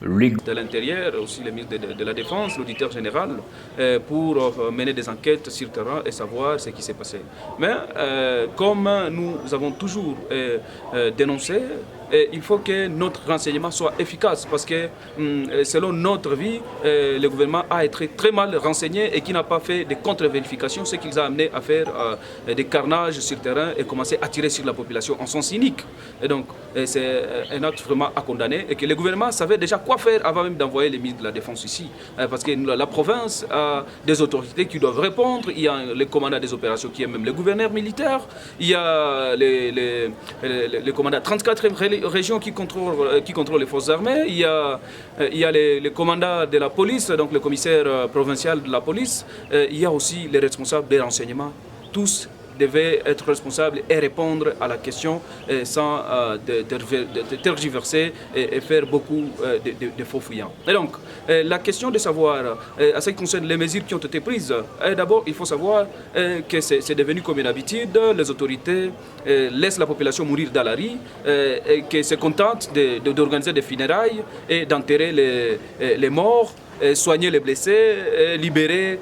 De l'Intérieur, aussi le ministre de la Défense, l'auditeur général, pour mener des enquêtes sur le terrain et savoir ce qui s'est passé. Mais comme nous avons toujours dénoncé, il faut que notre renseignement soit efficace parce que selon notre vie, le gouvernement a été très mal renseigné et qui n'a pas fait de contre-vérification, ce qui les a amenés à faire des carnages sur le terrain et commencer à tirer sur la population en sens cynique. Et donc c'est un acte vraiment à condamner et que le gouvernement savait déjà quoi faire avant même d'envoyer les ministres de la Défense ici. Parce que la province a des autorités qui doivent répondre, il y a le commandant des opérations qui est même le gouverneur militaire, il y a le commandant 34 régions qui contrôlent les forces armées, il y a le commandant de la police, donc le commissaire provincial de la police, il y a aussi les responsables des renseignements, tous devaient être responsables et répondre à la question sans tergiverser et faire beaucoup de faux fuyants. Et donc, la question de savoir, à ce qui concerne les mesures qui ont été prises, d'abord, il faut savoir que c'est devenu comme une habitude, les autorités laissent la population mourir dans la rue, et que se contentent d'organiser des funérailles et d'enterrer les morts, soigner les blessés, libérer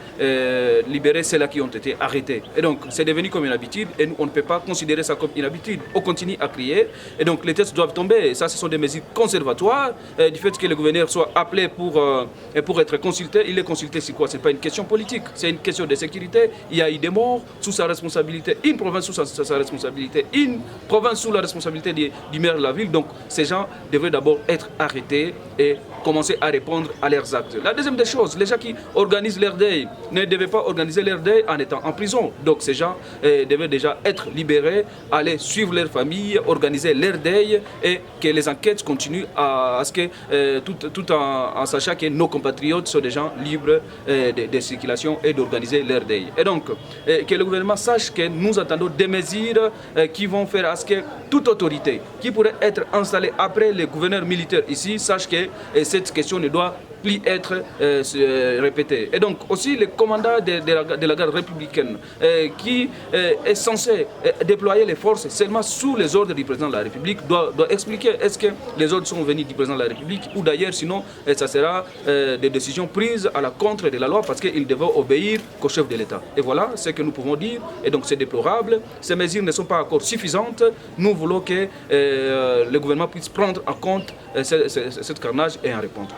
ceux-là qui ont été arrêtés. Et donc, c'est devenu comme une habitude et nous, on ne peut pas considérer ça comme une habitude. On continue à crier et donc les tests doivent tomber. Et ça, ce sont des mesures conservatoires du fait que le gouverneur soit appelé pour être consulté. Il est consulté sur quoi? Ce n'est pas une question politique, c'est une question de sécurité. Il y a eu des morts sous sa responsabilité, une province sous sa responsabilité, une province sous la responsabilité du maire de la ville. Donc, ces gens devraient d'abord être arrêtés et commencer à répondre à leurs actes. La deuxième des choses, les gens qui organisent leur deuil ne devaient pas organiser leur deuil en étant en prison. Donc ces gens devaient déjà être libérés, aller suivre leur famille, organiser leur deuil et que les enquêtes continuent à ce que, tout en sachant que nos compatriotes sont des gens libres de circulation et d'organiser leur deuil. Et donc, que le gouvernement sache que nous attendons des mesures qui vont faire à ce que toute autorité qui pourrait être installée après les gouverneurs militaires ici sache que cette question ne doit plus être répétée. Et donc aussi le commandant de la garde républicaine qui est censé déployer les forces seulement sous les ordres du président de la République doit expliquer est-ce que les ordres sont venus du président de la République ou d'ailleurs sinon ça sera des décisions prises à la contre de la loi parce qu'il devait obéir qu'au chef de l'État. Et voilà ce que nous pouvons dire et donc c'est déplorable. Ces mesures ne sont pas encore suffisantes. Nous voulons que le gouvernement puisse prendre en compte cette carnage et en répondre.